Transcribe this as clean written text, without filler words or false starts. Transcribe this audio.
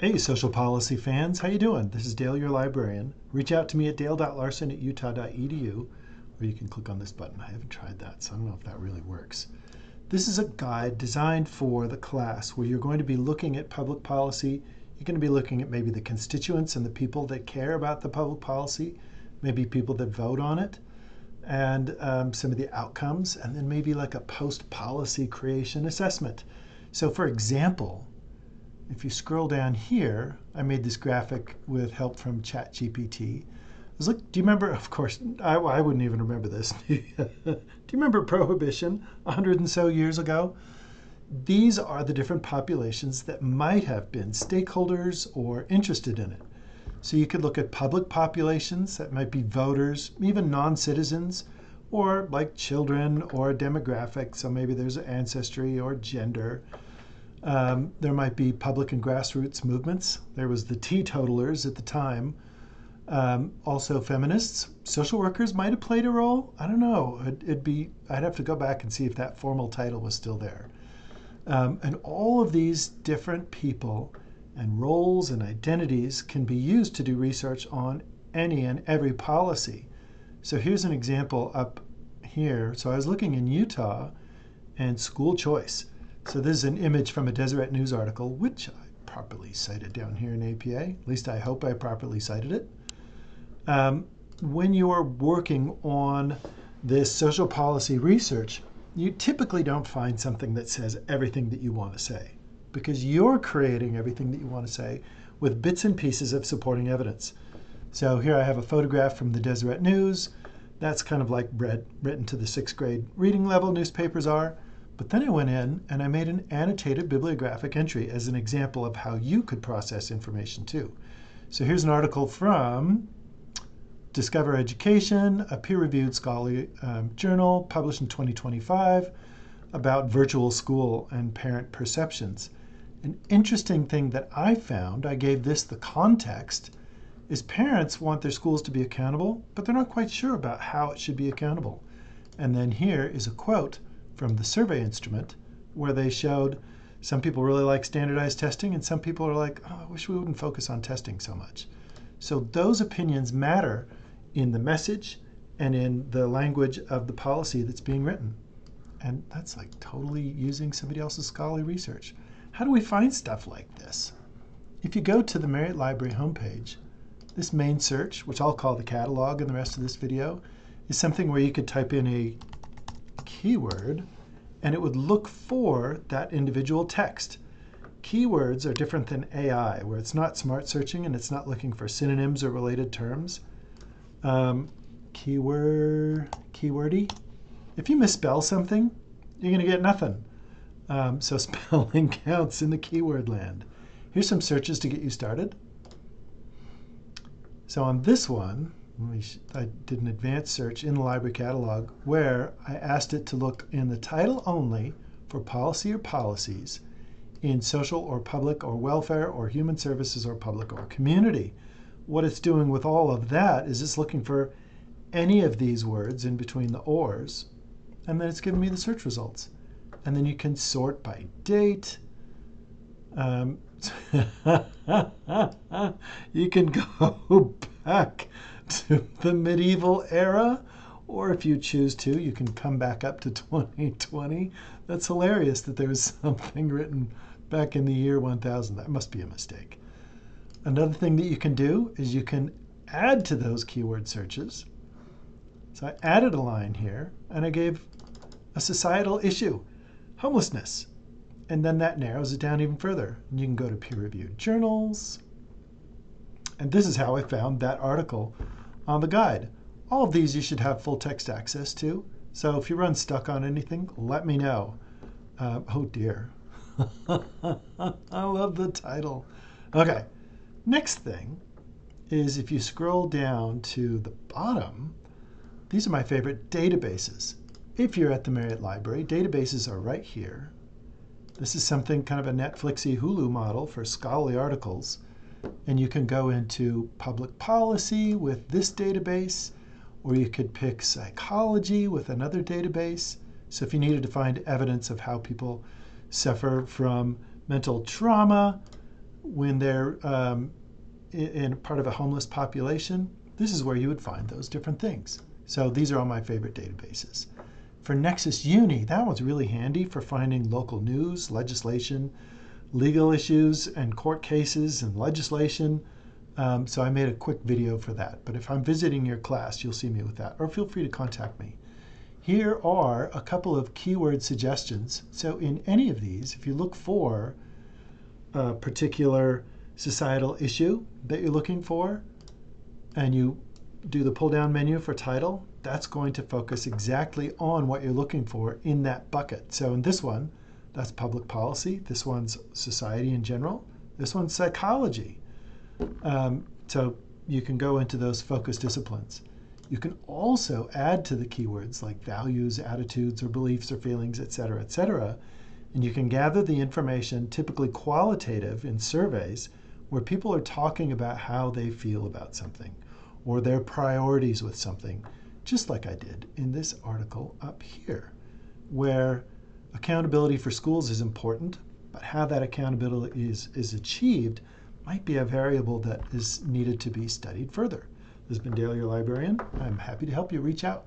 Hey, social policy fans, how you doing? This is Dale, your librarian. Reach out to me at dale.larson@utah.edu, or you can click on this button. I haven't tried that, so I don't know if that really works. This is a guide designed for the class where you're going to be looking at public policy. You're going to be looking at maybe the constituents and the people that care about the public policy, maybe people that vote on it, and some of the outcomes, and then maybe like a post-policy creation assessment. So for example, if you scroll down here, I made this graphic with help from ChatGPT. Do you remember, of course, I wouldn't even remember this. Do you remember Prohibition 100 and so years ago? These are the different populations that might have been stakeholders or interested in it. So you could look at public populations, that might be voters, even non-citizens, or like children or demographic, so maybe there's ancestry or gender. There might be public and grassroots movements. There was the teetotalers at the time. Also feminists. Social workers might have played a role. I don't know. I'd have to go back and see if that formal title was still there. And all of these different people and roles and identities can be used to do research on any and every policy. So here's an example up here. So I was looking in Utah and school choice. So this is an image from a Deseret News article, which I properly cited down here in APA. At least I hope I properly cited it. When you're working on this social policy research, you typically don't find something that says everything that you want to say, because you're creating everything that you want to say with bits and pieces of supporting evidence. So here I have a photograph from the Deseret News. That's kind of like written to the 6th grade reading level newspapers are. But then I went in and I made an annotated bibliographic entry as an example of how you could process information too. So here's an article from Discover Education, a peer-reviewed scholarly journal published in 2025 about virtual school and parent perceptions. An interesting thing that I found, I gave this the context, is parents want their schools to be accountable, but they're not quite sure about how it should be accountable. And then here is a quote from the survey instrument where they showed some people really like standardized testing and some people are like, oh, I wish we wouldn't focus on testing so much. So those opinions matter in the message and in the language of the policy that's being written. And that's like totally using somebody else's scholarly research. How do we find stuff like this? If you go to the Marriott Library homepage, this main search, which I'll call the catalog in the rest of this video, is something where you could type in a keyword and it would look for that individual text. Keywords are different than AI, where it's not smart searching and it's not looking for synonyms or related terms. Keywordy. If you misspell something, you're going to get nothing. So spelling counts in the keyword land. Here's some searches to get you started. So on this one, I did an advanced search in the library catalog where I asked it to look in the title only for policy or policies in social or public or welfare or human services or public or community. What it's doing with all of that is it's looking for any of these words in between the ors, and then it's giving me the search results. And then you can sort by date. You can go back to the medieval era, or if you choose to, you can come back up to 2020. That's hilarious that there was something written back in the year 1000. That must be a mistake. Another thing that you can do is you can add to those keyword searches. So I added a line here, and I gave a societal issue, homelessness. And then that narrows it down even further. And you can go to peer-reviewed journals. And this is how I found that article on the guide. All of these you should have full text access to. So if you run stuck on anything, let me know. Oh dear. I love the title. Okay, next thing is if you scroll down to the bottom, these are my favorite databases. If you're at the Marriott Library, databases are right here. This is something kind of a Netflixy Hulu model for scholarly articles. And you can go into public policy with this database, or you could pick psychology with another database. So if you needed to find evidence of how people suffer from mental trauma, when they're in part of a homeless population, this is where you would find those different things. So these are all my favorite databases. For Nexus Uni, that one's really handy for finding local news, legislation, legal issues, and court cases and legislation. So I made a quick video for that. But if I'm visiting your class, you'll see me with that. Or feel free to contact me. Here are a couple of keyword suggestions. So in any of these, if you look for a particular societal issue that you're looking for, and you do the pull-down menu for title, that's going to focus exactly on what you're looking for in that bucket. So in this one, that's public policy. This one's society in general. This one's psychology. So you can go into those focus disciplines. You can also add to the keywords like values, attitudes, or beliefs, or feelings, etc., etc. And you can gather the information, typically qualitative in surveys, where people are talking about how they feel about something or their priorities with something, just like I did in this article up here, where accountability for schools is important, but how that accountability is achieved might be a variable that is needed to be studied further. This has been Dale, your librarian. I'm happy to help you. Reach out.